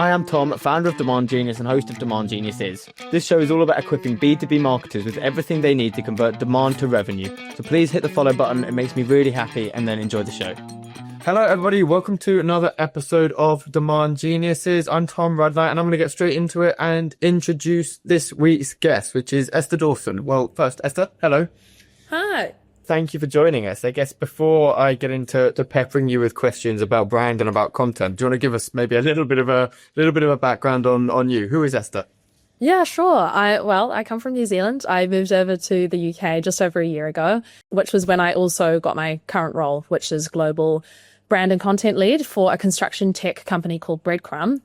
I am Tom, founder of Demand Genius and host of Demand Geniuses. This show is all about equipping B2B marketers with everything they need to convert demand to revenue. So please hit the follow button, it makes me really happy, and then enjoy the show. Hello everybody, welcome to another episode of Demand Geniuses. I'm Tom Rudlight and I'm going to get straight into it and introduce this week's guest, which is Esther Dawson. Well, first, Esther, hello. Hi. Thank you for joining us. I guess before I get into peppering you with questions about brand and about content, do you want to give us maybe a little bit of a background on you? Who is Esther? Yeah, sure. I come from New Zealand. I moved over to the UK just over a year ago, which was when I also got my current role, which is global brand and content lead for a construction tech company called Breadcrumb.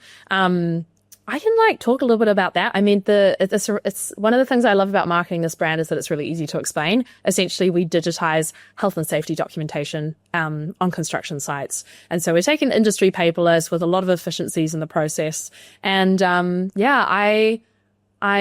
I can talk a little bit about that. I mean, it's one of the things I love about marketing this brand is that it's really easy to explain. Essentially, we digitize health and safety documentation on construction sites. And so we're taking industry paperless with a lot of efficiencies in the process. And I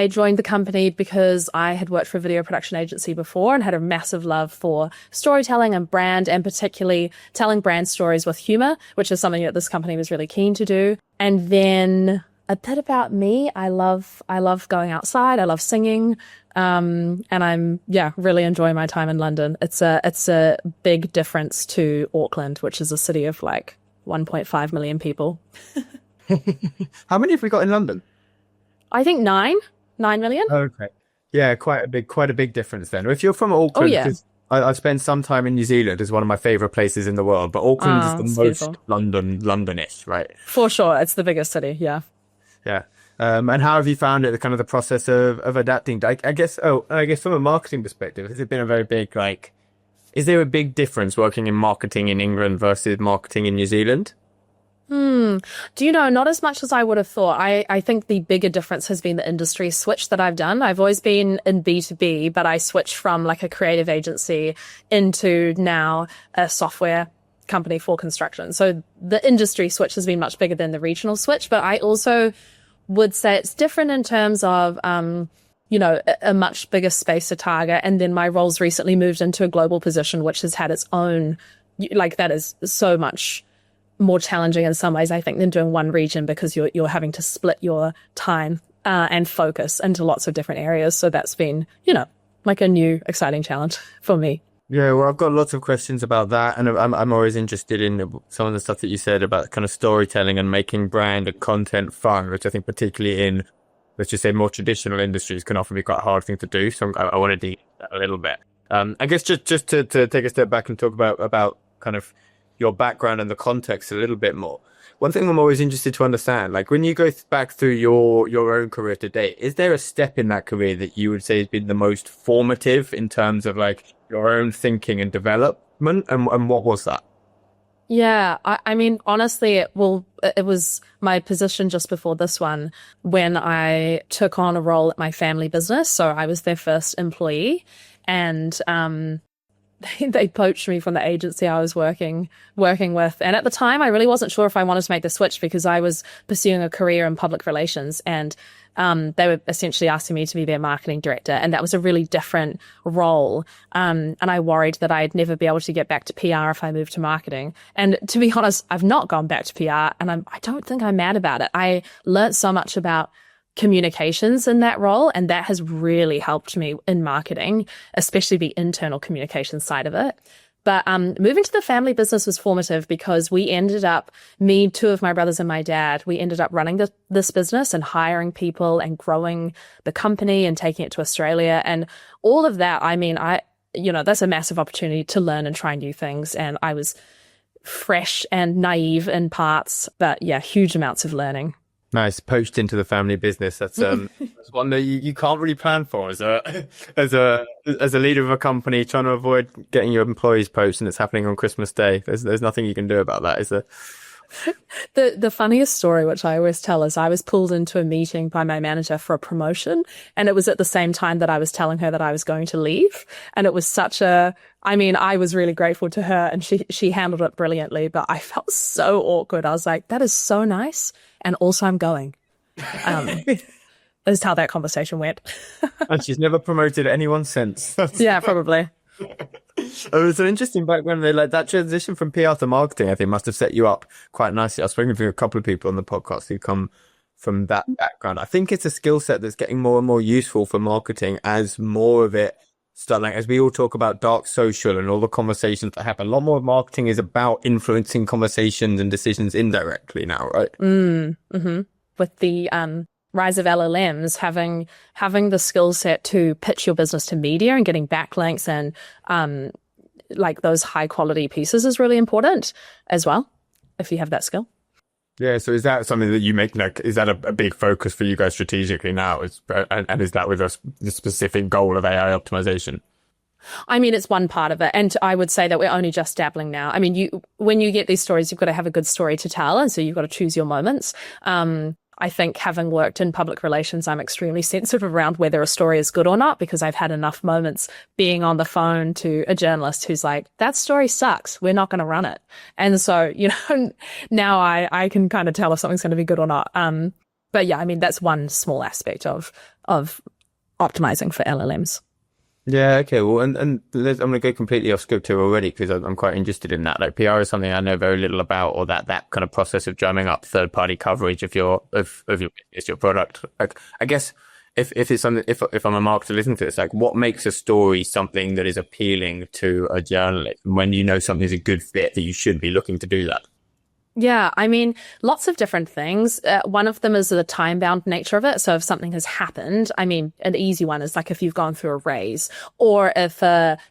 joined the company because I had worked for a video production agency before and had a massive love for storytelling and brand, and particularly telling brand stories with humor, which is something that this company was really keen to do. And then a bit about me, I love going outside. I love singing. And I'm, really enjoying my time in London. It's a big difference to Auckland, which is a city of 1.5 million people. How many have we got in London? I think 9 million. Okay. Yeah, quite a big difference then. If you're from Auckland, because I've spent some time in New Zealand, is one of my favorite places in the world, but Auckland is the most beautiful. Londonish, right? For sure. It's the biggest city. Yeah. Yeah. And how have you found it, the process of adapting? I guess from a marketing perspective, has it been a very big, is there a big difference working in marketing in England versus marketing in New Zealand? Do you know, not as much as I would have thought. I think the bigger difference has been the industry switch that I've done. I've always been in B2B, but I switched from a creative agency into now a software company for construction. So the industry switch has been much bigger than the regional switch, but I also would say it's different in terms of, a much bigger space to target. And then my role's recently moved into a global position, which has had its own, that is so much more challenging in some ways, I think, than doing one region, because you're having to split your time and focus into lots of different areas. So that's been, a new exciting challenge for me. Yeah, well, I've got lots of questions about that, and I'm always interested in some of the stuff that you said about kind of storytelling and making brand and content fun, which I think particularly in, let's just say, more traditional industries can often be quite a hard thing to do. So I want to dig that a little bit. I guess just to take a step back and talk about kind of your background and the context a little bit more. One thing I'm always interested to understand, when you go back through your own career to date, is there a step in that career that you would say has been the most formative in terms of your own thinking and development, and what was that? Yeah, I mean, honestly, it was my position just before this one when I took on a role at my family business. So I was their first employee, and they poached me from the agency I was working with. And at the time, I really wasn't sure if I wanted to make the switch, because I was pursuing a career in public relations, and they were essentially asking me to be their marketing director. And that was a really different role. And I worried that I'd never be able to get back to PR if I moved to marketing. And to be honest, I've not gone back to PR, and I don't think I'm mad about it. I learned so much about communications in that role, and that has really helped me in marketing, especially the internal communication side of it. But moving to the family business was formative, because we ended up, me, two of my brothers and my dad, we ended up running this business and hiring people and growing the company and taking it to Australia and all of that. I mean, that's a massive opportunity to learn and try new things. And I was fresh and naive in parts, but yeah, huge amounts of learning. Nice. Poached into the family business. That's one that you can't really plan for as a leader of a company, trying to avoid getting your employees poached, and it's happening on Christmas Day. There's nothing you can do about that, is there? The funniest story, which I always tell, is I was pulled into a meeting by my manager for a promotion, and it was at the same time that I was telling her that I was going to leave. And it was I was really grateful to her, and she handled it brilliantly, but I felt so awkward. I was like, that is so nice. And also I'm going. Is how that conversation went. And she's never promoted anyone since. Yeah, probably. It was an interesting background. They like that transition from PR to marketing, I think must have set you up quite nicely. I've spoken to a couple of people on the podcast who come from that background. I think it's a skill set that's getting more and more useful for marketing as more of it start, like, as we all talk about dark social and all the conversations that happen. A lot more of marketing is about influencing conversations and decisions indirectly now, right? Mm-hmm. With the rise of LLMs, having the skill set to pitch your business to media and getting backlinks and like those high quality pieces is really important as well, if you have that skill. Yeah, so is that something that you make, like, is that a big focus for you guys strategically now? And is that with the specific goal of AI optimization? I mean, it's one part of it. And I would say that we're only just dabbling now. I mean, when you get these stories, you've got to have a good story to tell. And so you've got to choose your moments. I think having worked in public relations, I'm extremely sensitive around whether a story is good or not, because I've had enough moments being on the phone to a journalist who's like, that story sucks. We're not going to run it. And so, now I can kind of tell if something's going to be good or not. But yeah, I mean, that's one small aspect of optimizing for LLMs. Yeah, okay. Well, and I'm going to go completely off script here already because I'm quite interested in that. Like, PR is something I know very little about, or that kind of process of drumming up third party coverage of your product. Like, I guess if it's something, if I'm a marketer listening to this, like, what makes a story something that is appealing to a journalist? When you know something is a good fit, that you should be looking to do that. Yeah, I mean, lots of different things. One of them is the time-bound nature of it. So if something has happened, I mean, an easy one is like if you've gone through a raise, or if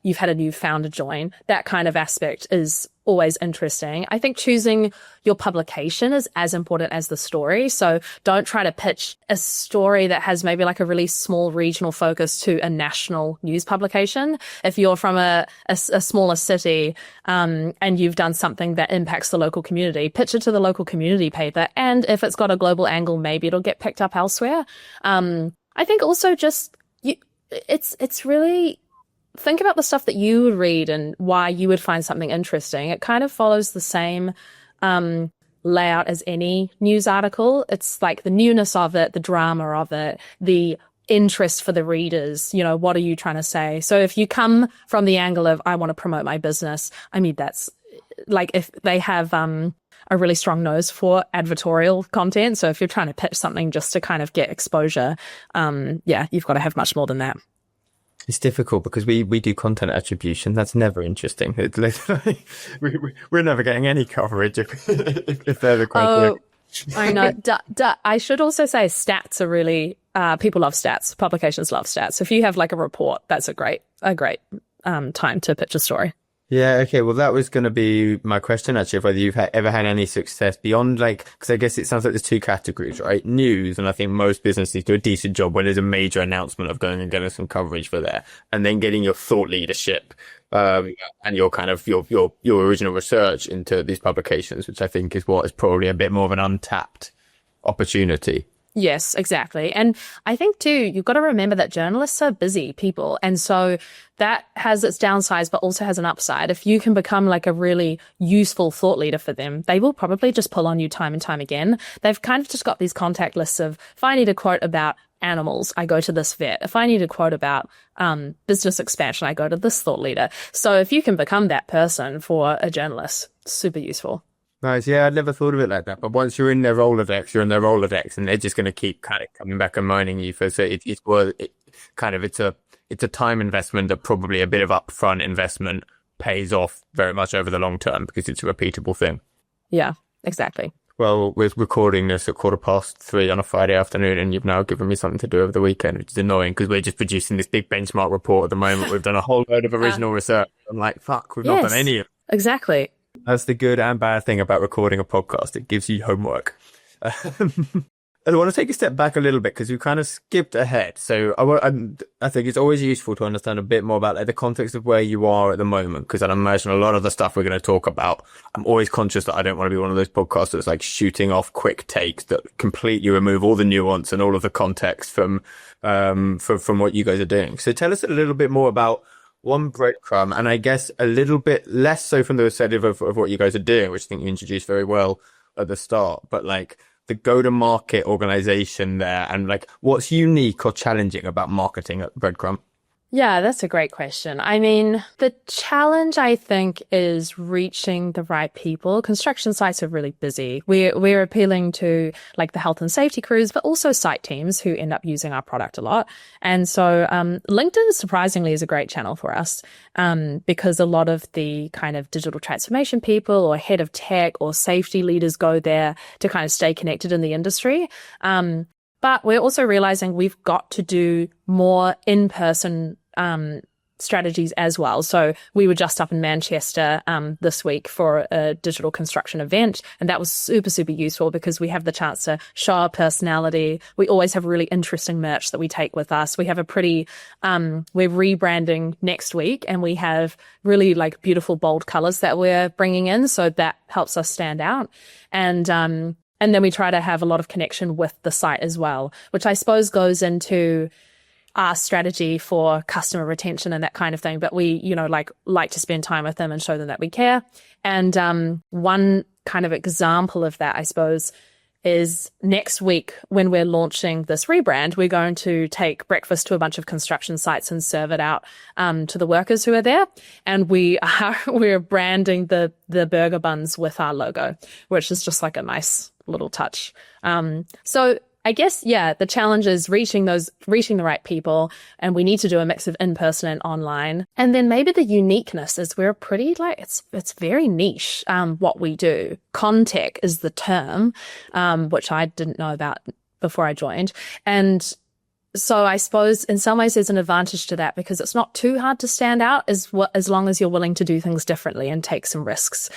you've had a new founder join, that kind of aspect is always interesting. I think choosing your publication is as important as the story. So don't try to pitch a story that has maybe like a really small regional focus to a national news publication. If you're from a smaller city, and you've done something that impacts the local community, pitch it to the local community paper. And if it's got a global angle, maybe it'll get picked up elsewhere. I think also just, it's really, think about the stuff that you would read and why you would find something interesting. It kind of follows the same layout as any news article. It's like the newness of it, the drama of it, the interest for the readers. What are you trying to say? So if you come from the angle of, I want to promote my business, I mean, that's like if they have a really strong nose for advertorial content. So if you're trying to pitch something just to kind of get exposure, you've got to have much more than that. It's difficult because we do content attribution. That's never interesting. It's literally, we're never getting any coverage if they're the criteria. Oh, I know. I should also say stats are really, people love stats. Publications love stats. If you have like a report, that's a great time to pitch a story. Yeah, okay. Well, that was going to be my question, actually, of whether you've ever had any success beyond, like, because I guess it sounds like there's two categories, right? News, and I think most businesses do a decent job when there's a major announcement of going and getting some coverage for there, and then getting your thought leadership, and your kind of, your original research into these publications, which I think is what is probably a bit more of an untapped opportunity. Yes, exactly. And I think too, you've got to remember that journalists are busy people. And so that has its downsides, but also has an upside. If you can become like a really useful thought leader for them, they will probably just pull on you time and time again. They've kind of just got these contact lists of, if I need a quote about animals, I go to this vet. If I need a quote about business expansion, I go to this thought leader. So if you can become that person for a journalist, super useful. Nice. Yeah, I'd never thought of it like that. But once you're in their Rolodex, and they're just going to keep kind of coming back and mining you for. So it's a time investment that probably a bit of upfront investment pays off very much over the long term because it's a repeatable thing. Yeah, exactly. Well, we're recording this at 3:15 on a Friday afternoon, and you've now given me something to do over the weekend, which is annoying because we're just producing this big benchmark report at the moment. We've done a whole load of original research. I'm like, fuck, we've not done any of it. Exactly. That's the good and bad thing about recording a podcast. It gives you homework. I want to take a step back a little bit because we kind of skipped ahead. So I think it's always useful to understand a bit more about like the context of where you are at the moment, because I imagine a lot of the stuff we're going to talk about, I'm always conscious that I don't want to be one of those podcasts that's like shooting off quick takes that completely remove all the nuance and all of the context from what you guys are doing. So tell us a little bit more about Breadcrumb, and I guess a little bit less so from the perspective of what you guys are doing, which I think you introduced very well at the start, but like the go-to-market organization there, and like what's unique or challenging about marketing at Breadcrumb? Yeah, that's a great question. I mean, the challenge, I think, is reaching the right people. Construction sites are really busy. We're appealing to like the health and safety crews, but also site teams who end up using our product a lot. And so, LinkedIn surprisingly is a great channel for us, because a lot of the kind of digital transformation people or head of tech or safety leaders go there to kind of stay connected in the industry. But we're also realizing we've got to do more in-person strategies as well. So we were just up in Manchester this week for a digital construction event, and that was super, super useful because we have the chance to show our personality. We always have really interesting merch that we take with us. We have a pretty, we're rebranding next week, and we have really like beautiful, bold colors that we're bringing in. So that helps us stand out. And then we try to have a lot of connection with the site as well, which I suppose goes into our strategy for customer retention and that kind of thing. But we, like to spend time with them and show them that we care. And one kind of example of that, I suppose, is next week when we're launching this rebrand, we're going to take breakfast to a bunch of construction sites and serve it out to the workers who are there. And we're branding the burger buns with our logo, which is just like a nice little touch. So I guess, yeah, the challenge is reaching the right people, and we need to do a mix of in-person and online. And then maybe the uniqueness is we're pretty it's very niche, what we do. Contech is the term, which I didn't know about before I joined. And so I suppose in some ways there's an advantage to that because it's not too hard to stand out as long as you're willing to do things differently and take some risks,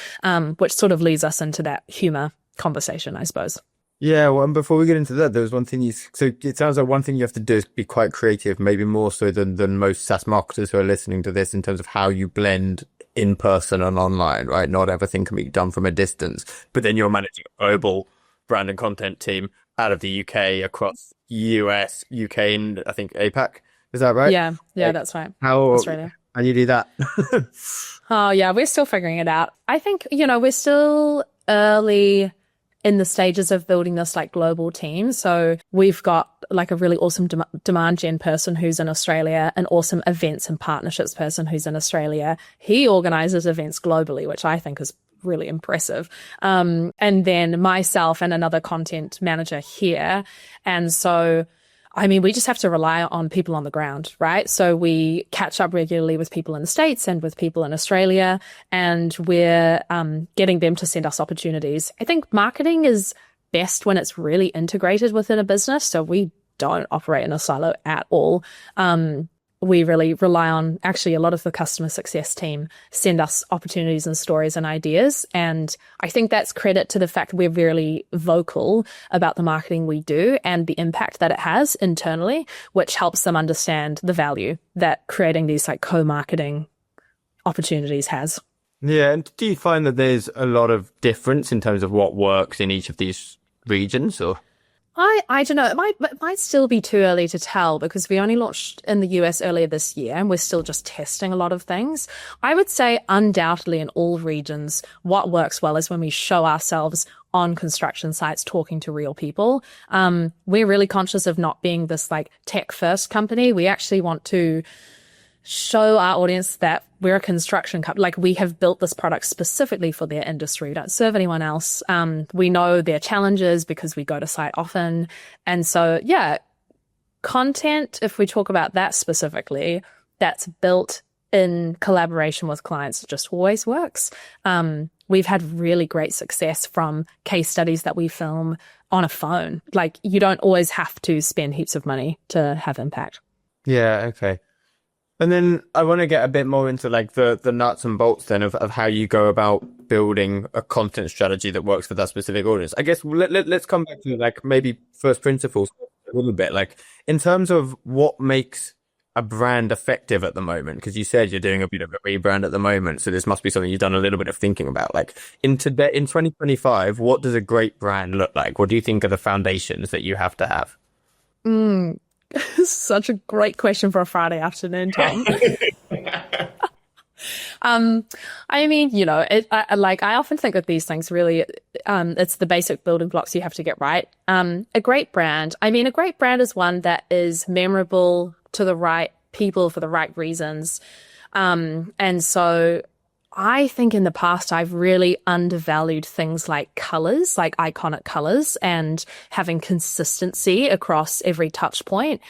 which sort of leads us into that humor conversation, I suppose. Yeah, well, and before we get into that, there was one thing so it sounds like one thing you have to do is be quite creative, maybe more so than most SaaS marketers who are listening to this in terms of how you blend in person and online, right? Not everything can be done from a distance, but then you're managing a global brand and content team out of the UK across US, UK, and I think APAC. Is that right? Yeah, that's right. Australia. How do you do that? Oh, yeah, we're still figuring it out. I think, we're still early in the stages of building this like global team. So we've got like a really awesome demand gen person who's in Australia, an awesome events and partnerships person who's in Australia. He organizes events globally, which I think is really impressive. And then myself and another content manager here. And so I mean, we just have to rely on people on the ground, right? So we catch up regularly with people in the States and with people in Australia, and we're getting them to send us opportunities. I think marketing is best when it's really integrated within a business. So we don't operate in a silo at all. We really rely on actually a lot of the customer success team send us opportunities and stories and ideas. And I think that's credit to the fact we're really vocal about the marketing we do and the impact that it has internally, which helps them understand the value that creating these like co-marketing opportunities has. Yeah. And do you find that there's a lot of difference in terms of what works in each of these regions, or? I don't know. It might still be too early to tell because we only launched in the US earlier this year and we're still just testing a lot of things. I would say undoubtedly in all regions, what works well is when we show ourselves on construction sites talking to real people. We're really conscious of not being this like tech first company. We actually want to show our audience that we're a construction company. Like we have built this product specifically for their industry. We don't serve anyone else. We know their challenges because we go to site often. And so, yeah, content, if we talk about that specifically, that's built in collaboration with clients, just always works. We've had really great success from case studies that we film on a phone. Like you don't always have to spend heaps of money to have impact. Yeah. Okay. And then I want to get a bit more into like the nuts and bolts then of how you go about building a content strategy that works for that specific audience. I guess let's come back to like maybe first principles a little bit, like in terms of what makes a brand effective at the moment, because you said you're doing a bit of a rebrand at the moment. So this must be something you've done a little bit of thinking about. Like in 2025, what does a great brand look like? What do you think are the foundations that you have to have? Such a great question for a Friday afternoon, Tom. I mean, I often think of these things really, it's the basic building blocks you have to get right. A great brand is one that is memorable to the right people for the right reasons. And so I think in the past, I've really undervalued things like colors, like iconic colors, and having consistency across every touch point,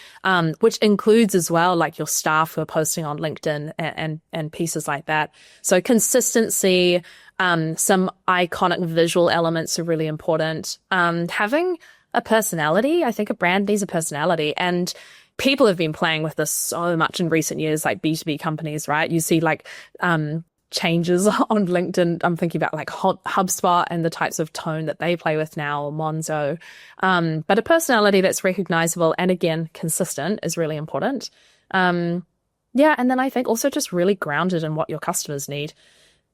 which includes as well, like your staff who are posting on LinkedIn and pieces like that. So consistency, some iconic visual elements are really important. Having a personality, I think a brand needs a personality. And people have been playing with this so much in recent years, like B2B companies, right? You see like, changes on LinkedIn. I'm thinking about like HubSpot and the types of tone that they play with now, or Monzo. But a personality that's recognizable and again, consistent is really important. And then I think also just really grounded in what your customers need.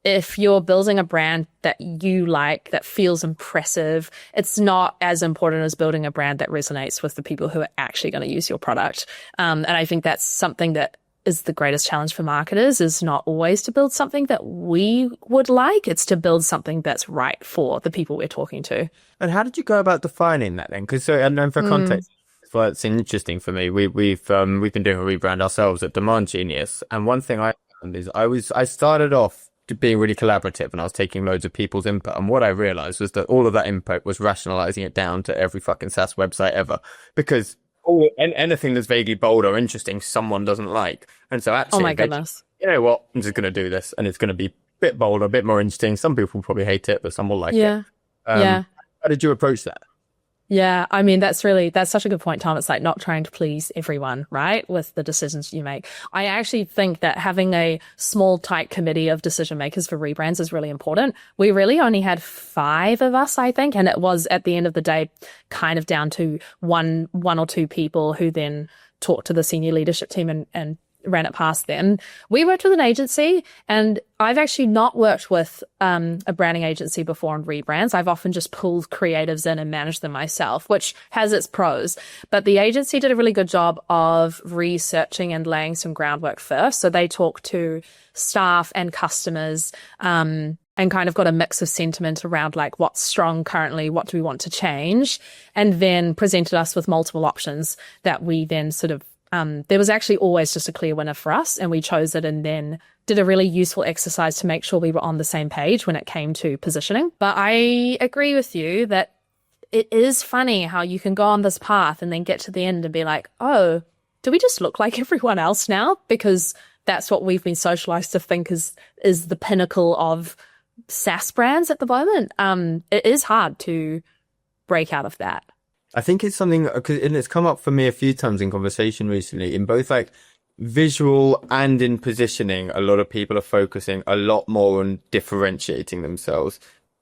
If you're building a brand that you like, that feels impressive, it's not as important as building a brand that resonates with the people who are actually going to use your product. And I think that's something that is the greatest challenge for marketers, is not always to build something that we would like. It's to build something that's right for the people we're talking to. And how did you go about defining that then? Because and for context, well, it's interesting for me. We've been doing a rebrand ourselves at Demand Genius, and one thing I found is I started off being really collaborative, and I was taking loads of people's input, and what I realized was that all of that input was rationalizing it down to every fucking SaaS website ever, because anything that's vaguely bold or interesting, someone doesn't like. And so actually, oh my goodness, you know what? I'm just going to do this, and it's going to be a bit bolder, a bit more interesting. Some people will probably hate it, but some will like it. How did you approach that? Yeah, I mean, that's such a good point, Tom. It's like not trying to please everyone, right? With the decisions you make. I actually think that having a small, tight committee of decision makers for rebrands is really important. We really only had 5 of us, I think. And it was at the end of the day, kind of down to one or two people who then talked to the senior leadership team and ran it past them. We worked with an agency, and I've actually not worked with a branding agency before on rebrands. I've often just pulled creatives in and managed them myself, which has its pros. But the agency did a really good job of researching and laying some groundwork first. So they talked to staff and customers, and kind of got a mix of sentiment around like what's strong currently, what do we want to change, and then presented us with multiple options that we then sort of there was actually always just a clear winner for us, and we chose it, and then did a really useful exercise to make sure we were on the same page when it came to positioning. But I agree with you that it is funny how you can go on this path and then get to the end and be like, oh, do we just look like everyone else now? Because that's what we've been socialized to think is the pinnacle of SaaS brands at the moment. It is hard to break out of that. I think it's something, and it's come up for me a few times in conversation recently, in both like visual and in positioning. A lot of people are focusing a lot more on differentiating themselves.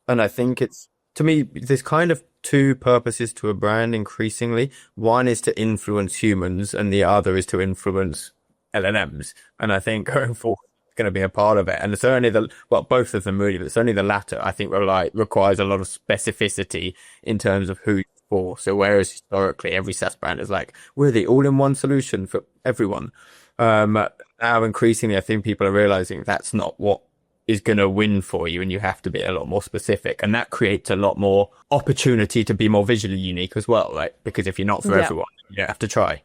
And I think it's, to me, there's kind of 2 purposes to a brand increasingly. One is to influence humans, and the other is to influence LLMs. And I think going forward, it's going to be a part of it. And certainly both of them really, but certainly the latter, I think requires a lot of specificity in terms of who. So whereas historically every SaaS brand is like, we're the all-in-one solution for everyone. Now increasingly, I think people are realizing that's not what is going to win for you, and you have to be a lot more specific. And that creates a lot more opportunity to be more visually unique as well, right? Because if you're not for everyone, you don't have to try.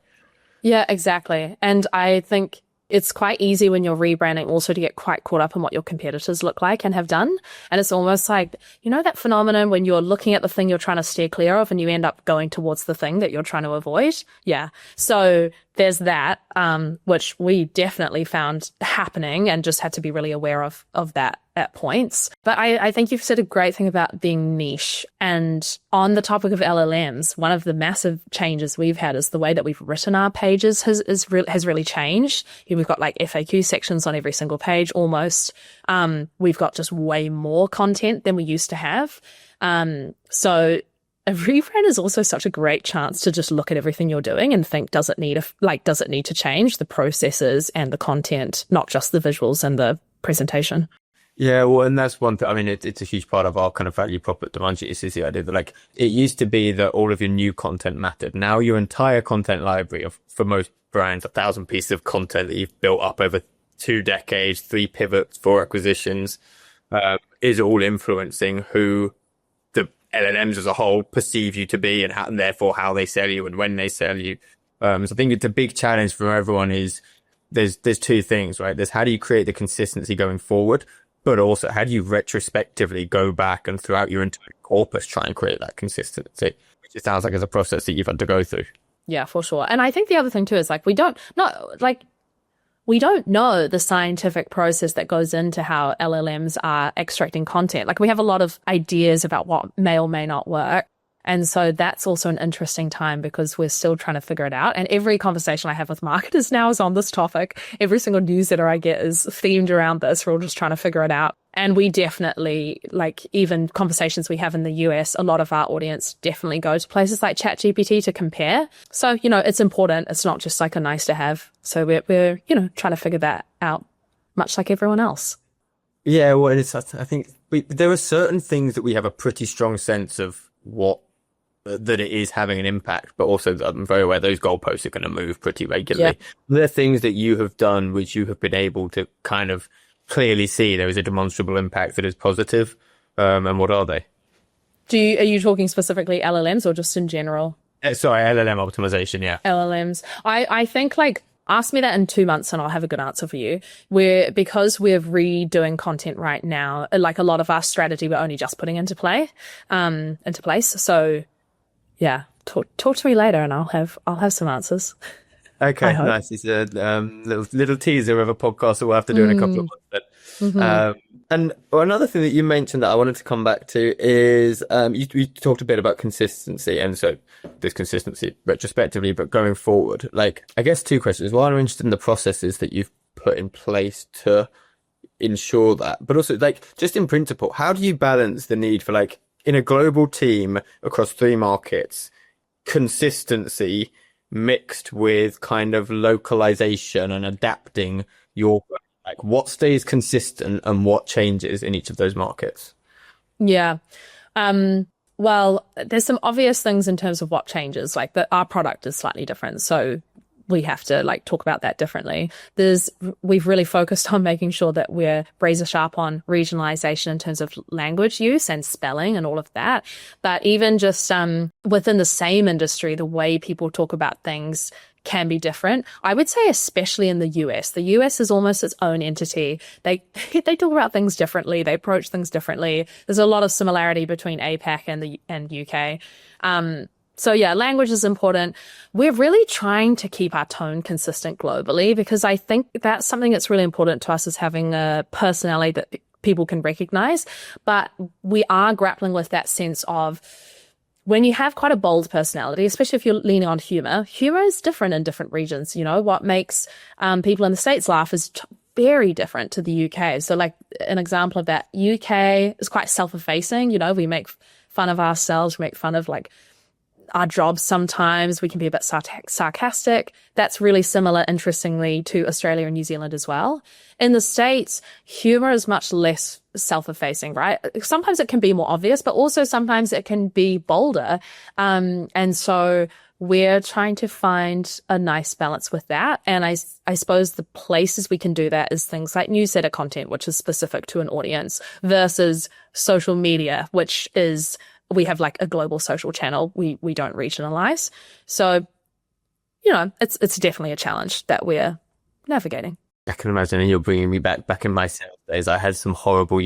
Yeah, exactly. And I think it's quite easy when you're rebranding also to get quite caught up in what your competitors look like and have done. And it's almost like, you know, that phenomenon when you're looking at the thing you're trying to steer clear of and you end up going towards the thing that you're trying to avoid. Yeah. So there's that, which we definitely found happening and just had to be really aware of that at points. But I think you've said a great thing about being niche. And on the topic of LLMs, one of the massive changes we've had is the way that we've written our pages has really changed. We've got like FAQ sections on every single page almost. We've got just way more content than we used to have. So a rebrand is also such a great chance to just look at everything you're doing and think, does it need to change the processes and the content, not just the visuals and the presentation? Yeah, well, and that's one thing. I mean, it's a huge part of our kind of value prop at Demand Genius is the idea that like it used to be that all of your new content mattered. Now your entire content library for most brands, 1,000 pieces of content that you've built up over 2 decades, 3 pivots, 4 acquisitions, is all influencing who the LLMs as a whole perceive you to be, and therefore how they sell you and when they sell you. So I think it's a big challenge for everyone is there's two things, right? There's how do you create the consistency going forward, but also how do you retrospectively go back and throughout your entire corpus try and create that consistency, which it sounds like is a process that you've had to go through. Yeah, for sure. And I think the other thing too is like we don't know the scientific process that goes into how LLMs are extracting content. Like we have a lot of ideas about what may or may not work. And so that's also an interesting time because we're still trying to figure it out. And every conversation I have with marketers now is on this topic. Every single newsletter I get is themed around this. We're all just trying to figure it out. And we definitely, like even conversations we have in the US, a lot of our audience definitely go to places like ChatGPT to compare. So, it's important. It's not just like a nice to have. So we're trying to figure that out, much like everyone else. Yeah, well, I think there are certain things that we have a pretty strong sense of that it is having an impact, but also I'm very aware those goalposts are going to move pretty regularly. Yeah. There are things that you have done which you have been able to kind of clearly see there is a demonstrable impact that is positive, and what are they? Are you talking specifically LLMs or just in general? Sorry, LLM optimization, yeah. LLMs. I think ask me that in 2 months and I'll have a good answer for you. Because we're redoing content right now, like a lot of our strategy we're only just putting into place. So yeah, talk to me later and I'll have some answers. Okay, nice. It's a little teaser of a podcast that we'll have to do in a couple of months. And another thing that you mentioned that I wanted to come back to is you talked a bit about consistency, and so this consistency retrospectively, but going forward, I guess two questions. One, I'm interested in the processes that you've put in place to ensure that, but also just in principle, how do you balance the need for in a global team across 3 markets, consistency mixed with kind of localization and adapting what stays consistent and what changes in each of those markets? Yeah. Well, there's some obvious things in terms of what changes, like that our product is slightly different. So we have to talk about that differently. We've really focused on making sure that we're razor sharp on regionalization in terms of language use and spelling and all of that. But even just within the same industry, the way people talk about things can be different. I would say especially in the US. The US is almost its own entity. They talk about things differently. They approach things differently. There's a lot of similarity between APAC and UK. So yeah, language is important. We're really trying to keep our tone consistent globally because I think that's something that's really important to us, is having a personality that people can recognize. But we are grappling with that sense of when you have quite a bold personality, especially if you're leaning on humor is different in different regions. What makes people in the States laugh is very different to the UK. So an example of that, UK is quite self-effacing. We make fun of ourselves, we make fun of our jobs sometimes. We can be a bit sarcastic. That's really similar, interestingly, to Australia and New Zealand as well. In the States, humor is much less self-effacing, right? Sometimes it can be more obvious, but also sometimes it can be bolder. And so we're trying to find a nice balance with that. And I suppose the places we can do that is things like newsletter content, which is specific to an audience, versus social media, which is we have a global social channel. We don't regionalize. So, it's definitely a challenge that we're navigating. I can imagine, and you're bringing me back in my sales days. I had some horrible,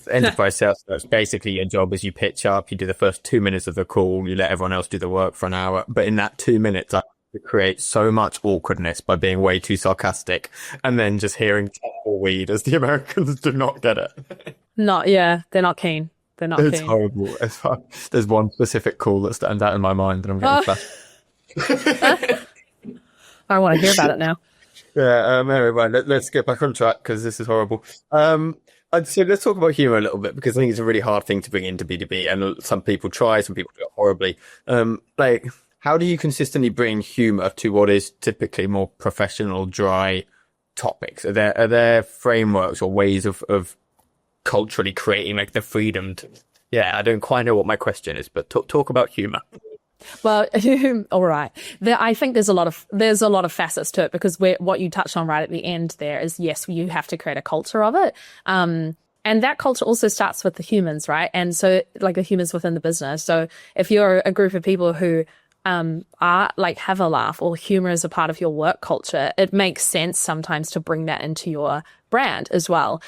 enterprise sales. That's basically your job is you pitch up, you do the first 2 minutes of the call, you let everyone else do the work for an hour. But in that 2 minutes, I create so much awkwardness by being way too sarcastic and then just hearing tumbleweed as the Americans do not get it. They're not keen. They're not It's keen. horrible. There's one specific call that stands out in my mind and I'm getting flashed. I want to hear about it now. Yeah, anyway, let's get back on track because this is horrible. So let's talk about humor a little bit because I think it's a really hard thing to bring into B2B, and some people try, some people do it horribly. How do you consistently bring humor to what is typically more professional, dry topics? Are there frameworks or ways of culturally creating the freedom to? Yeah, I don't quite know what my question is, but talk about humor. Well, all right. I think there's a lot of facets to it because what you touched on right at the end there is, yes, you have to create a culture of it. And that culture also starts with the humans, right? And so the humans within the business. So if you're a group of people who art, like have a laugh, or humor is a part of your work culture, it makes sense sometimes to bring that into your brand as well,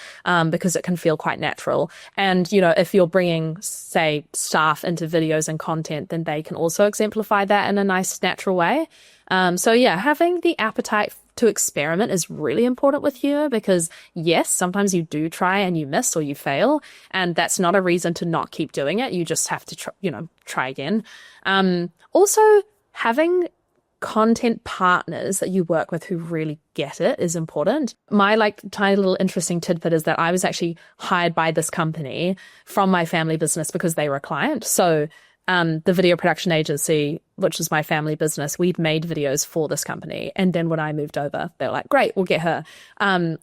because it can feel quite natural. And, you know, if you're bringing, say, staff into videos and content, then they can also exemplify that in a nice, natural way. So yeah, having the appetite to experiment is really important with humor, because yes, sometimes you do try and you miss or you fail, and that's not a reason to not keep doing it. You just have to try again. Also, having content partners that you work with who really get it is important. My tiny little interesting tidbit is that I was actually hired by this company from my family business because they were a client. So the video production agency, which is my family business, we'd made videos for this company. And then when I moved over, they were like, great, we'll get her,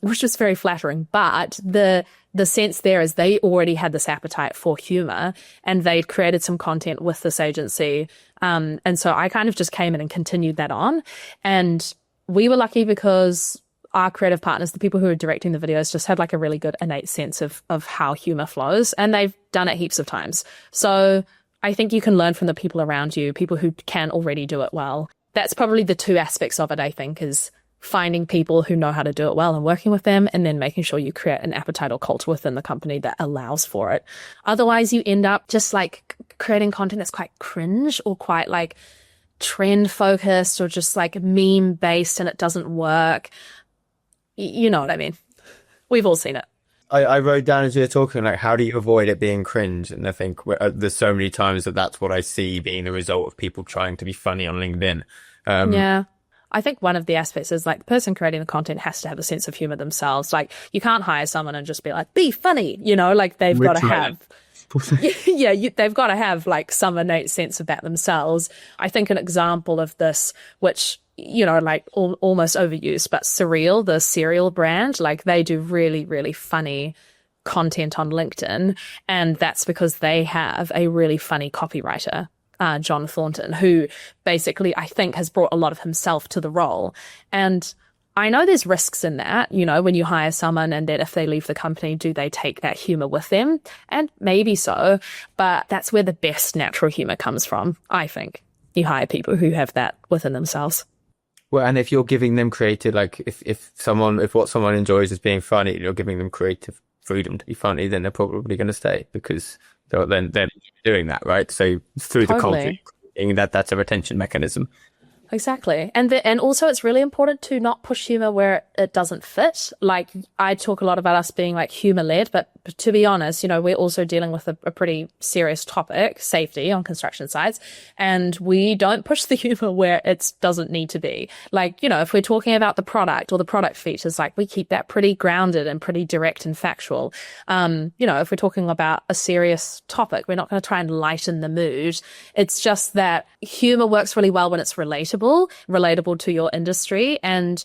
which was very flattering. But the sense there is they already had this appetite for humor, and they'd created some content with this agency. And so I kind of just came in and continued that on. And we were lucky because our creative partners, the people who were directing the videos, just had like a really good innate sense of how humor flows. And they've done it heaps of times. So I think you can learn from the people around you, people who can already do it well. That's probably the two aspects of it, I think, is finding people who know how to do it well and working with them, and then making sure you create an appetite or culture within the company that allows for it. Otherwise, you end up just like creating content that's quite cringe or quite like trend focused or just like meme based, and it doesn't work. You know what I mean? We've all seen it. I wrote down as you were talking, like, how do you avoid it being cringe? And I think there's so many times that's what I see being the result of people trying to be funny on LinkedIn. Yeah. I think one of the aspects is like the person creating the content has to have a sense of humor themselves. Like you can't hire someone and just be like, be funny, like they've got to have, they've got to have like some innate sense of that themselves. I think an example of this, which, like almost overused, but Surreal, the cereal brand, like they do really, really funny content on LinkedIn. And that's because they have a really funny copywriter, John Thornton, who basically I think has brought a lot of himself to the role. And I know there's risks in that, when you hire someone and then if they leave the company, do they take that humor with them? And maybe so, but that's where the best natural humor comes from, I think. You hire people who have that within themselves. Well, and if you're giving them creative, like if what someone enjoys is being funny, you're giving them creative freedom to be funny, then they're probably going to stay because they're doing that, right? So through the culture, that's a retention mechanism. Exactly. And also it's really important to not push humor where it doesn't fit. Like I talk a lot about us being like humor led, but to be honest, we're also dealing with a pretty serious topic, safety on construction sites. And we don't push the humor where it doesn't need to be. Like, if we're talking about the product or the product features, like we keep that pretty grounded and pretty direct and factual. If we're talking about a serious topic, we're not going to try and lighten the mood. It's just that humor works really well when it's relatable to your industry. And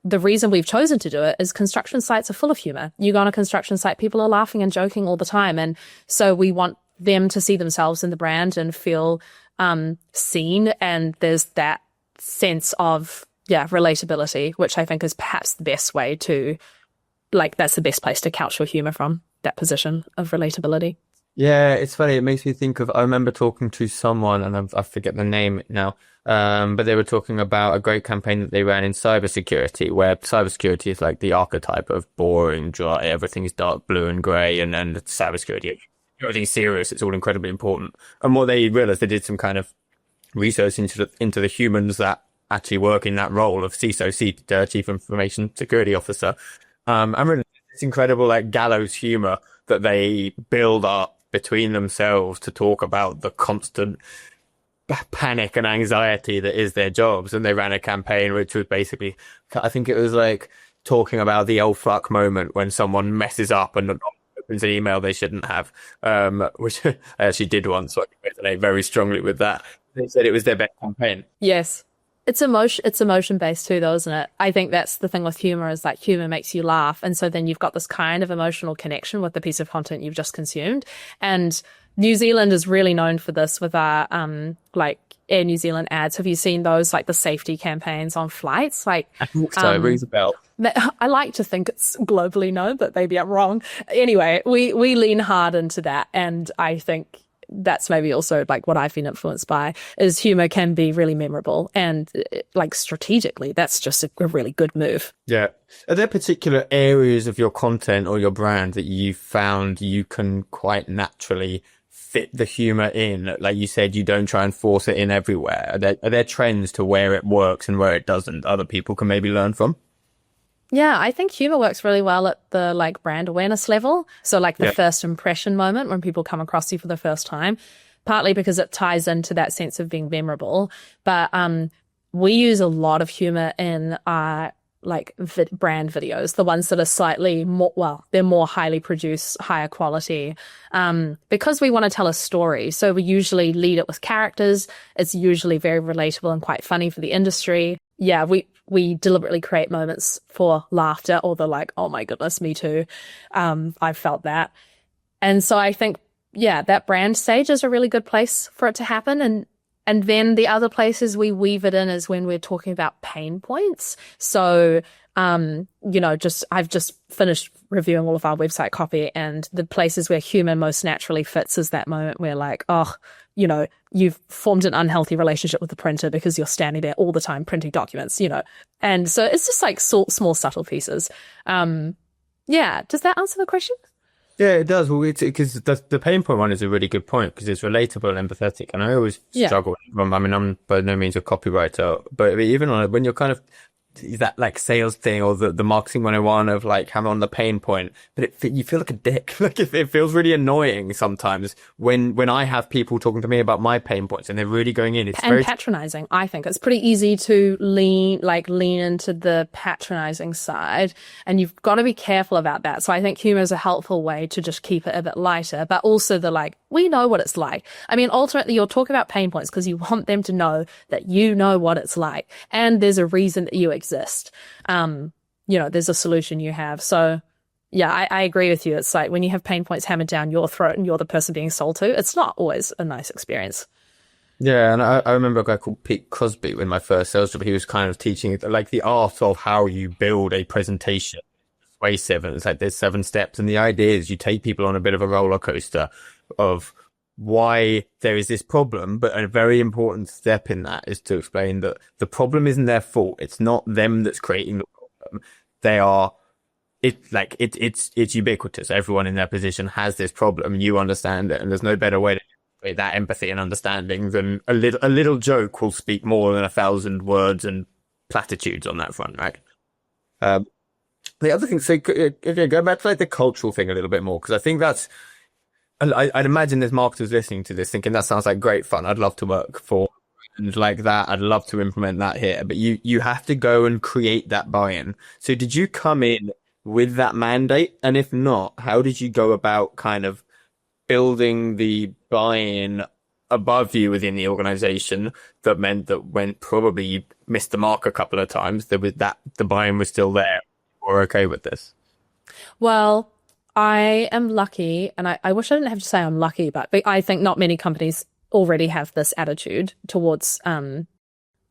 the reason we've chosen to do it is construction sites are full of humor. You go on a construction site, people are laughing and joking all the time. And so we want them to see themselves in the brand and feel seen. And there's that sense of, relatability, which I think is perhaps the best way to, that's the best place to couch your humor from, that position of relatability. Yeah, it's funny. It makes me think of, I remember talking to someone, and I forget the name now, but they were talking about a great campaign that they ran in cybersecurity, where cybersecurity is like the archetype of boring, dry, everything's dark blue and grey, and cybersecurity, everything's serious, it's all incredibly important. And what they realized, they did some kind of research into the humans that actually work in that role of CISO, Chief Information Security Officer. And really, it's incredible, like gallows humor that they build up between themselves to talk about the constant panic and anxiety that is their jobs. And they ran a campaign which was basically, I think it was like talking about the oh fuck moment when someone messes up and opens an email they shouldn't have, which I actually did once, so I can resonate very strongly with that. They said it was their best campaign. Yes. It's emotion based too, though, isn't it? I think that's the thing with humor, is like humor makes you laugh. And so then you've got this kind of emotional connection with the piece of content you've just consumed. And New Zealand is really known for this with our Air New Zealand ads. Have you seen those, like the safety campaigns on flights? Like, I think so, it rings a bell. I like to think it's globally known, but maybe I'm wrong. Anyway, we lean hard into that. And I think that's maybe also like what I've been influenced by, is humor can be really memorable, and like strategically, that's just a really good move. Yeah. Are there particular areas of your content or your brand that you found you can quite naturally fit the humor in? Like you said, you don't try and force it in everywhere. Are there trends to where it works and where it doesn't, other people can maybe learn from? Yeah, I think humor works really well at the like brand awareness level. So like the first impression moment when people come across you for the first time, partly because it ties into that sense of being memorable. But we use a lot of humor in our like brand videos, the ones that are slightly more, well, they're more highly produced, higher quality, because we want to tell a story. So we usually lead it with characters. It's usually very relatable and quite funny for the industry. Yeah, we deliberately create moments for laughter, or the like, oh my goodness, me too. I've felt that. And so I think, yeah, that brand stage is a really good place for it to happen. And then the other places we weave it in is when we're talking about pain points. So, I've just finished reviewing all of our website copy, and the places where humor most naturally fits is that moment where like, you've formed an unhealthy relationship with the printer because you're standing there all the time printing documents, And so it's just like small, subtle pieces. Does that answer the question? Yeah, it does. Well, it's because the pain point one is a really good point, because it's relatable and empathetic. And I always struggle. I mean, I'm by no means a copywriter, but even when you're kind of that like sales thing or the marketing 101 of like hammer on the pain point, but you feel like a dick. Like it feels really annoying sometimes when I have people talking to me about my pain points and they're really going in. It's very patronizing. I think it's pretty easy to lean into the patronizing side, and you've got to be careful about that. So I think humor is a helpful way to just keep it a bit lighter, but also the like, we know what it's like. I mean, ultimately you're talking about pain points because you want them to know that you know what it's like, and there's a reason that you exist. There's a solution you have. So yeah, I agree with you. It's like when you have pain points hammered down your throat and you're the person being sold to, it's not always a nice experience. Yeah, and I remember a guy called Pete Cosby in my first sales job. He was kind of teaching like the art of how you build a presentation. Persuasive, and it's like there's 7 steps, and the idea is you take people on a bit of a roller coaster of why there is this problem, but a very important step in that is to explain that the problem isn't their fault. It's not them that's creating the problem. It's ubiquitous. Everyone in their position has this problem. You understand it, and there's no better way to create that empathy and understanding than a little joke will speak more than 1,000 words and platitudes on that front, right? The other thing, so again, go back to like the cultural thing a little bit more, because I think that's, I'd imagine there's marketers listening to this thinking that sounds like great fun. I'd love to work for and like that. I'd love to implement that here, but you have to go and create that buy-in. So did you come in with that mandate? And if not, how did you go about kind of building the buy-in above you within the organization that meant that when probably you missed the mark a couple of times, there was that the buy-in was still there? We're okay with this? Well, I am lucky, and I wish I didn't have to say I'm lucky, but I think not many companies already have this attitude towards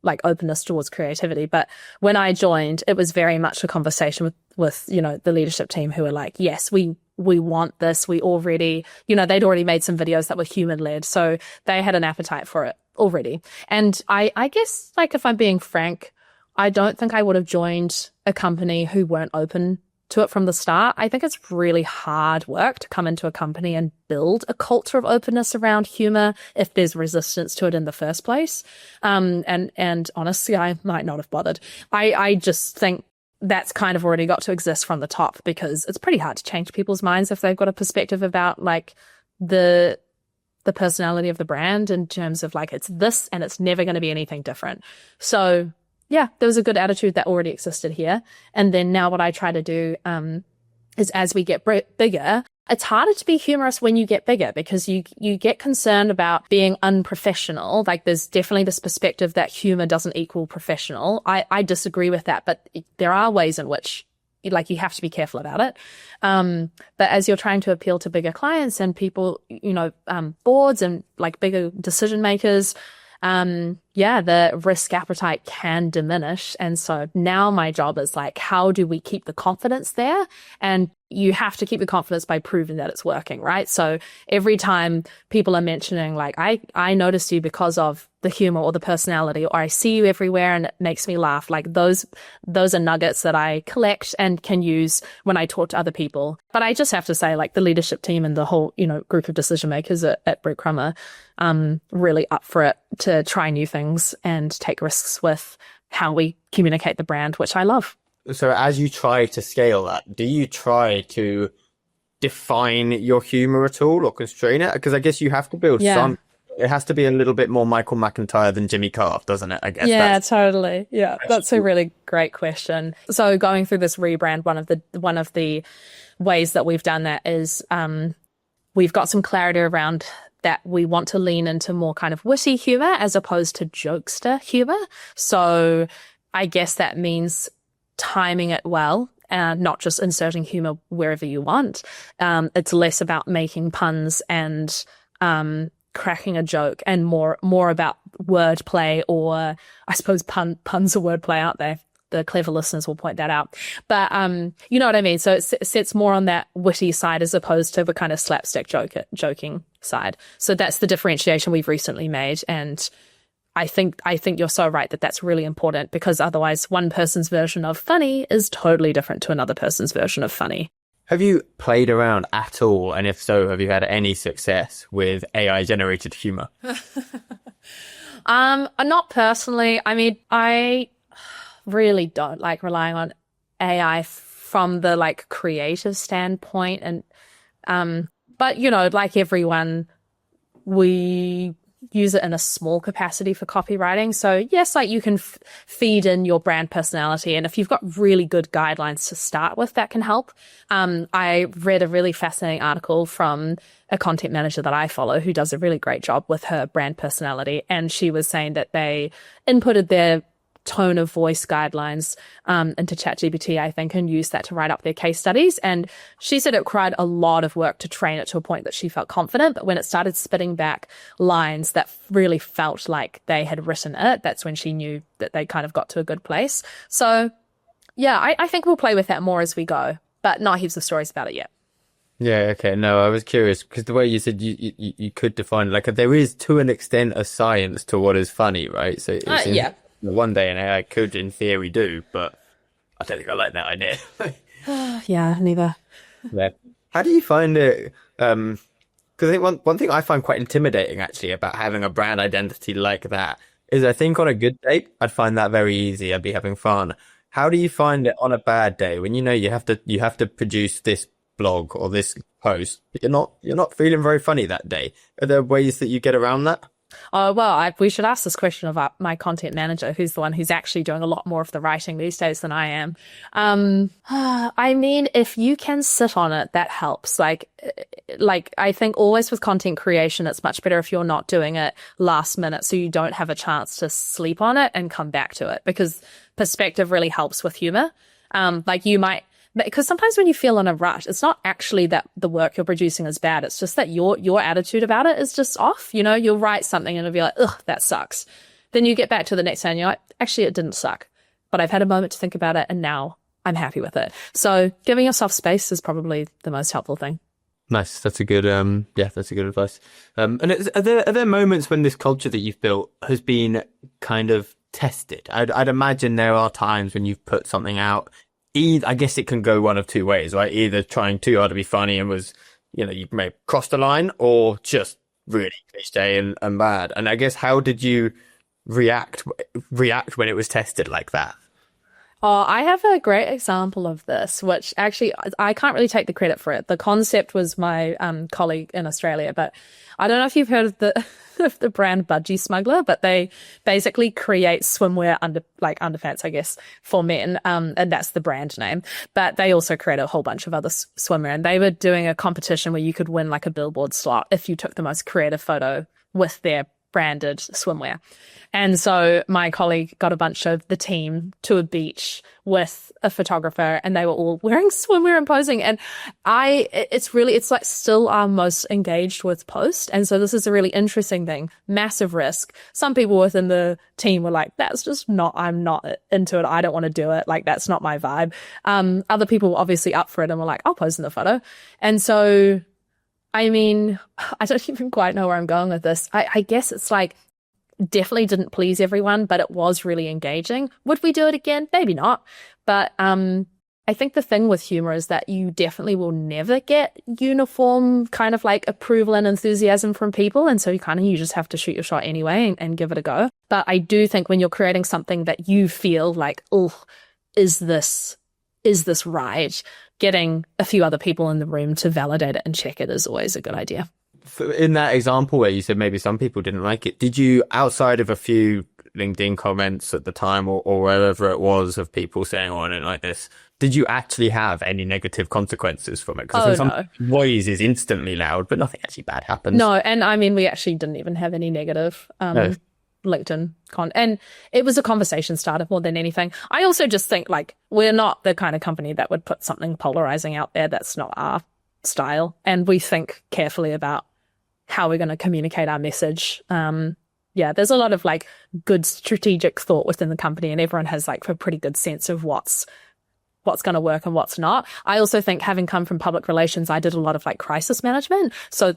like openness towards creativity. But when I joined, it was very much a conversation with the leadership team, who were like, yes, we want this. We already, they'd already made some videos that were human led, so they had an appetite for it already. And I guess, like, if I'm being frank, I don't think I would have joined a company who weren't open to it from the start. I think it's really hard work to come into a company and build a culture of openness around humor if there's resistance to it in the first place. And honestly, I might not have bothered. I just think that's kind of already got to exist from the top, because it's pretty hard to change people's minds if they've got a perspective about like the personality of the brand in terms of like, it's this and it's never going to be anything different. So yeah, there was a good attitude that already existed here. And then now what I try to do is, as we get bigger, it's harder to be humorous when you get bigger, because you get concerned about being unprofessional. Like, there's definitely this perspective that humor doesn't equal professional. I disagree with that, but there are ways in which like you have to be careful about it. But as you're trying to appeal to bigger clients and people, boards and like bigger decision makers, the risk appetite can diminish. And so now my job is like, how do we keep the confidence there and you have to keep the confidence by proving that it's working, right? So every time people are mentioning like, I noticed you because of the humor or the personality, or I see you everywhere and it makes me laugh. Like those are nuggets that I collect and can use when I talk to other people. But I just have to say, like, the leadership team and the whole, group of decision makers at Breadcrumb are really up for it to try new things and take risks with how we communicate the brand, which I love. So as you try to scale that, do you try to define your humor at all or constrain it? Because I guess you have to build some. It has to be a little bit more Michael McIntyre than Jimmy Carr, doesn't it? I guess. Yeah, totally. Yeah, that's a really great question. So going through this rebrand, one of the ways that we've done that is we've got some clarity around that we want to lean into more kind of witty humor as opposed to jokester humor. So I guess that means timing it well and not just inserting humor wherever you want. It's less about making puns and cracking a joke and more about wordplay, or I suppose puns are wordplay, aren't they? The clever listeners will point that out. But you know what I mean? So it sits more on that witty side as opposed to the kind of slapstick joking side. So that's the differentiation we've recently made. And I think you're so right that that's really important, because otherwise one person's version of funny is totally different to another person's version of funny. Have you played around at all? And if so, have you had any success with AI generated humor? Not personally. I mean, I really don't like relying on AI from the like creative standpoint. And, but like everyone, we use it in a small capacity for copywriting. So yes, like you can feed in your brand personality. And if you've got really good guidelines to start with, that can help. I read a really fascinating article from a content manager that I follow who does a really great job with her brand personality. And she was saying that they inputted their tone of voice guidelines into ChatGPT, I think, and used that to write up their case studies. And she said it required a lot of work to train it to a point that she felt confident. But when it started spitting back lines that really felt like they had written it, that's when she knew that they kind of got to a good place. So yeah, I think we'll play with that more as we go, but not heaps of stories about it yet. Yeah, okay. No, I was curious because the way you said you could define, like, there is to an extent a science to what is funny, right? So yeah. One day an AI could, in theory, do, but I don't think I like that idea. Yeah, neither. Yeah. How do you find it? Because I think one thing I find quite intimidating, actually, about having a brand identity like that is I think on a good day, I'd find that very easy. I'd be having fun. How do you find it on a bad day when you have to produce this blog or this post, but you're not feeling very funny that day? Are there ways that you get around that? Oh, well, we should ask this question of my content manager, who's the one who's actually doing a lot more of the writing these days than I am. I mean, if you can sit on it, that helps. Like I think always with content creation, it's much better if you're not doing it last minute, so you don't have a chance to sleep on it and come back to it, because perspective really helps with humor. Like you might, because sometimes when you feel in a rush, it's not actually that the work you're producing is bad. It's just that your attitude about it is just off. You'll write something and it'll be like, ugh, that sucks. Then you get back to the next day and you're like, actually, it didn't suck, but I've had a moment to think about it and now I'm happy with it. So giving yourself space is probably the most helpful thing. Nice. That's a good, that's a good advice. And are there moments when this culture that you've built has been kind of tested? I'd imagine there are times when you've put something out. I guess it can go one of two ways, right? Either trying too hard to be funny and was, you may have crossed the line, or just really cliche and bad. And I guess, how did you react when it was tested like that? Oh, I have a great example of this, which actually I can't really take the credit for it. The concept was my colleague in Australia, but I don't know if you've heard of the brand Budgie Smuggler, but they basically create swimwear underpants, I guess, for men, and that's the brand name. But they also create a whole bunch of other swimwear, and they were doing a competition where you could win like a billboard slot if you took the most creative photo with their branded swimwear. And so my colleague got a bunch of the team to a beach with a photographer, and they were all wearing swimwear and posing. And it's like still our most engaged with post. And so this is a really interesting thing. Massive risk. Some people within the team were like, I'm not into it. I don't want to do it. Like, that's not my vibe. Other people were obviously up for it and were like, I'll pose in the photo. And so, I mean, I don't even quite know where I'm going with this. I guess it's like, definitely didn't please everyone, but it was really engaging. Would we do it again? Maybe not. But I think the thing with humor is that you definitely will never get uniform kind of like approval and enthusiasm from people. And so you just have to shoot your shot anyway and give it a go. But I do think when you're creating something that you feel like, oh, is this right? Getting a few other people in the room to validate it and check it is always a good idea. In that example where you said maybe some people didn't like it, did you, outside of a few LinkedIn comments at the time or wherever it was of people saying, oh, I don't like this, did you actually have any negative consequences from it? Because some noise is instantly loud, but nothing actually bad happens. No, and I mean, we actually didn't even have any negative LinkedIn and it was a conversation starter more than anything. I also just think like we're not the kind of company that would put something polarizing out there. That's not our style. And we think carefully about how we're going to communicate our message. There's a lot of like good strategic thought within the company, and everyone has like a pretty good sense of what's going to work and what's not. I also think, having come from public relations, I did a lot of like crisis management. So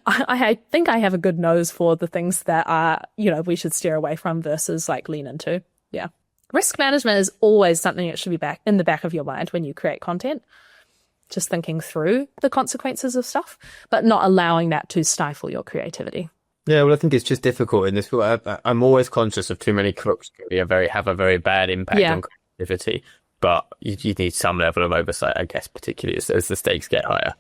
I think I have a good nose for the things that are, we should steer away from versus like lean into. Yeah. Risk management is always something that should be back in the back of your mind when you create content. Just thinking through the consequences of stuff, but not allowing that to stifle your creativity. Yeah, well, I think it's just difficult in this. I'm always conscious of too many crooks have a very bad impact on creativity, but you need some level of oversight, I guess, particularly as the stakes get higher.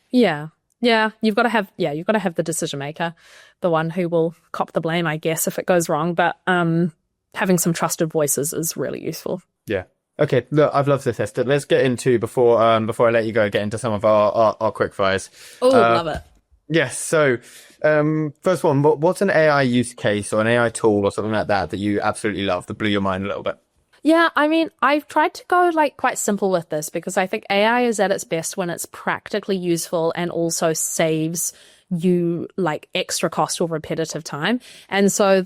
Yeah. You've got to have the decision maker, the one who will cop the blame, I guess, if it goes wrong. But having some trusted voices is really useful. Yeah. Okay, look, I've loved this, Esther. Let's get into, before I let you go, get into some of our quickfires. Oh, love it. Yes, so first one, what's an AI use case or an AI tool or something like that you absolutely love, that blew your mind a little bit? Yeah, I mean, I've tried to go like quite simple with this because I think AI is at its best when it's practically useful and also saves you like extra cost or repetitive time. And so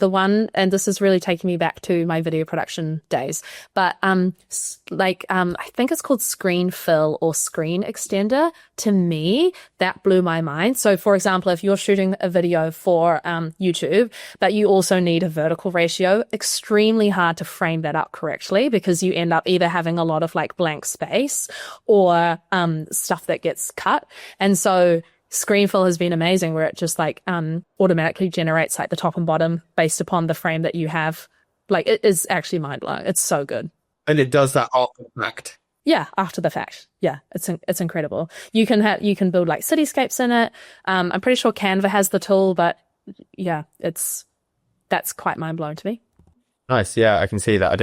and this is really taking me back to my video production days, but I think it's called screen fill or screen extender. To me, that blew my mind. So for example, if you're shooting a video for YouTube, but you also need a vertical ratio, extremely hard to frame that up correctly because you end up either having a lot of like blank space or stuff that gets cut. And so ScreenFill has been amazing, where it just like automatically generates like the top and bottom based upon the frame that you have. Like, it is actually mind blowing. It's so good. And it does that after the fact. Yeah, after the fact. Yeah, it's incredible. You can build like cityscapes in it. I'm pretty sure Canva has the tool, but yeah, that's quite mind blowing to me. Nice. Yeah, I can see that. I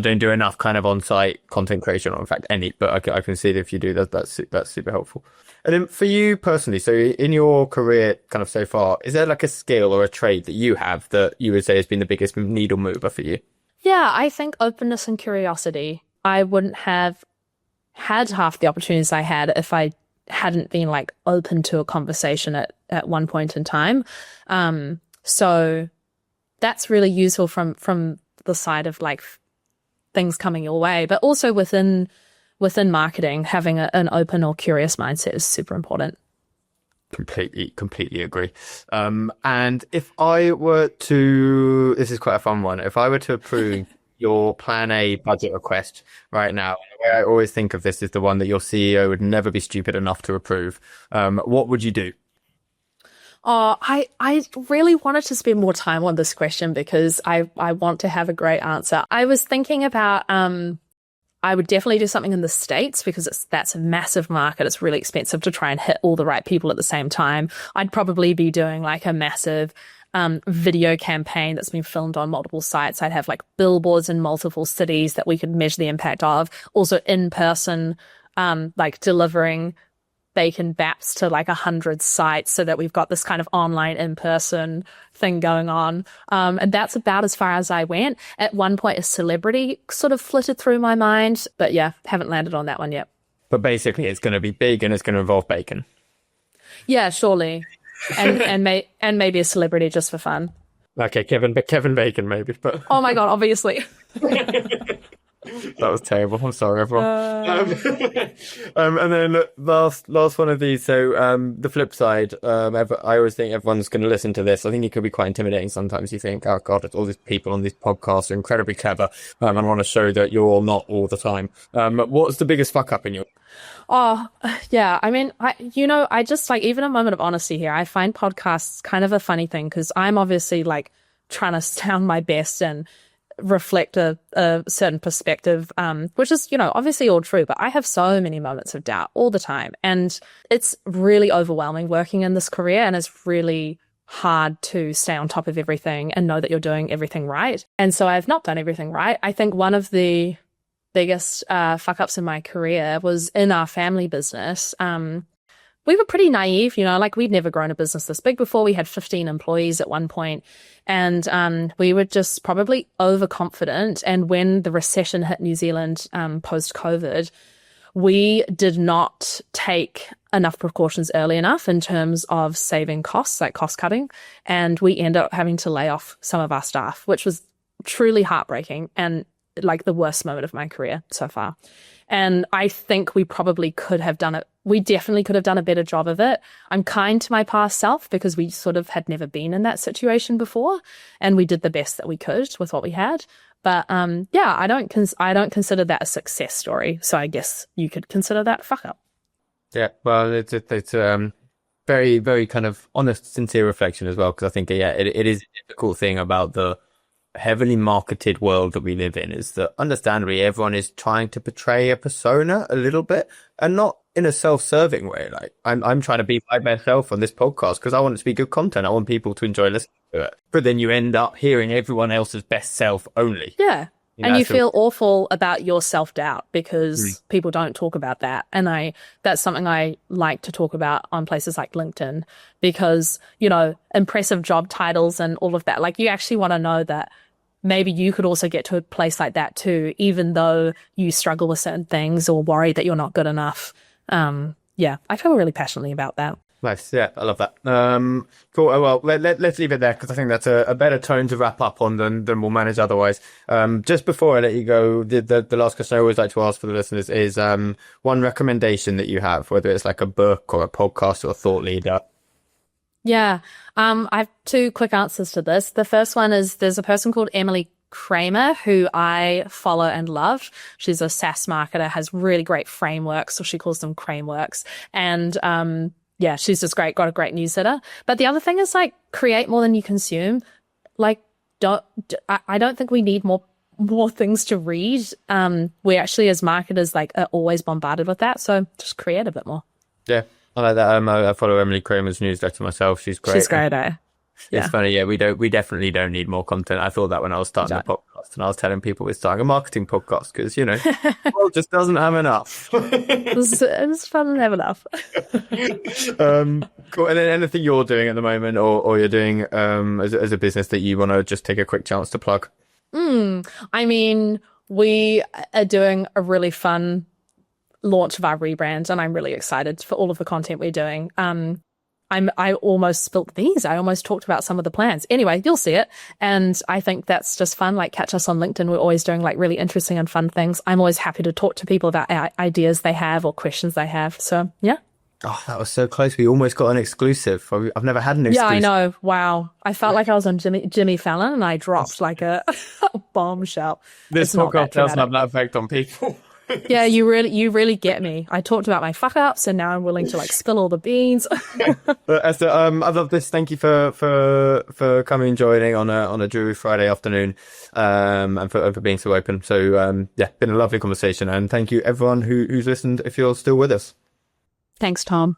don't do enough kind of on-site content creation, or in fact any, but I can see that if you do that, that's super helpful. And then for you personally, so in your career kind of so far, is there like a skill or a trait that you have that you would say has been the biggest needle mover for you? Yeah, I think openness and curiosity. I wouldn't have had half the opportunities I had if I hadn't been like open to a conversation at one point in time. So that's really useful from the side of like things coming your way, but also within marketing, having an open or curious mindset is super important. Completely agree. And if I were to, this is quite a fun one. If I were to approve your Plan A budget request right now, the way I always think of this is the one that your CEO would never be stupid enough to approve. What would you do? Oh, I really wanted to spend more time on this question because I want to have a great answer. I was thinking about, I would definitely do something in the States because that's a massive market. It's really expensive to try and hit all the right people at the same time. I'd probably be doing like a massive video campaign that's been filmed on multiple sites. I'd have like billboards in multiple cities that we could measure the impact of. Also in person, like delivering bacon baps to like 100 sites so that we've got this kind of online in-person thing going on. And that's about as far as I went. At one point, a celebrity sort of flitted through my mind, but yeah, haven't landed on that one yet. But basically, it's going to be big and it's going to involve bacon. Yeah, surely. And maybe a celebrity just for fun. Okay, Kevin Bacon maybe, but Oh my God, obviously. that was terrible. I'm sorry, everyone. And then last one of these. So the flip side, I always think everyone's going to listen to this. I think it could be quite intimidating sometimes. You think, oh God, all these people on these podcasts are incredibly clever, and I want to show that you're all not all the time. What's the biggest fuck up in your? Oh, yeah. I mean, I just like, even a moment of honesty here, I find podcasts kind of a funny thing because I'm obviously like trying to sound my best and reflect a certain perspective, which is, obviously all true, but I have so many moments of doubt all the time. And it's really overwhelming working in this career, and it's really hard to stay on top of everything and know that you're doing everything right. And so I've not done everything right. I think one of the biggest fuck ups in my career was in our family business. We were pretty naive, like we'd never grown a business this big before. We had 15 employees at one point, and we were just probably overconfident. And when the recession hit New Zealand post-COVID, we did not take enough precautions early enough in terms of saving costs, like cost cutting. And we ended up having to lay off some of our staff, which was truly heartbreaking and like the worst moment of my career so far. And I think we probably could have done it. We definitely could have done a better job of it. I'm kind to my past self because we sort of had never been in that situation before, and we did the best that we could with what we had. But yeah, I don't consider that a success story. So I guess you could consider that a fuck up. Yeah, well, it's very, very kind of honest, sincere reflection as well, because I think it is a difficult thing about the heavily marketed world that we live in, is that understandably everyone is trying to portray a persona a little bit, and not in a self-serving way. Like I'm trying to be my best self on this podcast because I want it to be good content. I want people to enjoy listening to it. But then you end up hearing everyone else's best self only. Yeah. And you feel awful about your self-doubt because people don't talk about that. And that's something I like to talk about on places like LinkedIn because, impressive job titles and all of that. Like you actually want to know that maybe you could also get to a place like that too, even though you struggle with certain things or worry that you're not good enough. Yeah, I feel really passionately about that. Nice. Yeah, I love that. Cool. Oh, well, let's leave it there because I think that's a better tone to wrap up on than we'll manage otherwise. Just before I let you go, the last question I always like to ask for the listeners is one recommendation that you have, whether it's like a book or a podcast or a thought leader. Yeah. I have two quick answers to this. The first one is there's a person called Emily Kramer who I follow and love. She's a SaaS marketer, has really great frameworks, so she calls them Krameworks. And yeah, she's just great, got a great newsletter. But the other thing is like create more than you consume. Like I don't think we need more things to read. We actually as marketers like are always bombarded with that. So just create a bit more. Yeah. I like that. I follow Emily Kramer's newsletter myself. She's great. She's great, eh? Yeah. It's funny, yeah. We definitely don't need more content. I thought that when I was starting the podcast, and I was telling people we're starting a marketing podcast because the world just doesn't have enough. It's fun to have enough. Cool. And then anything you're doing at the moment, or you're doing as a business that you want to just take a quick chance to plug? I mean, we are doing a really fun launch of our rebrand, and I'm really excited for all of the content we're doing. I almost spilt the beans. I almost talked about some of the plans. Anyway, you'll see it. And I think that's just fun. Like catch us on LinkedIn. We're always doing like really interesting and fun things. I'm always happy to talk to people about ideas they have or questions they have. So yeah. Oh, that was so close. We almost got an exclusive. I've never had an exclusive. Yeah, I know. Wow. I felt like I was on Jimmy Fallon and I dropped like a bombshell. This podcast doesn't have that effect on people. Yeah, you really get me. I talked about my fuck ups, and now I'm willing to like spill all the beans. Esther, I love this. Thank you for coming and joining on a dreary Friday afternoon, and for being so open. So yeah, been a lovely conversation, and thank you everyone who's listened. If you're still with us, thanks, Tom.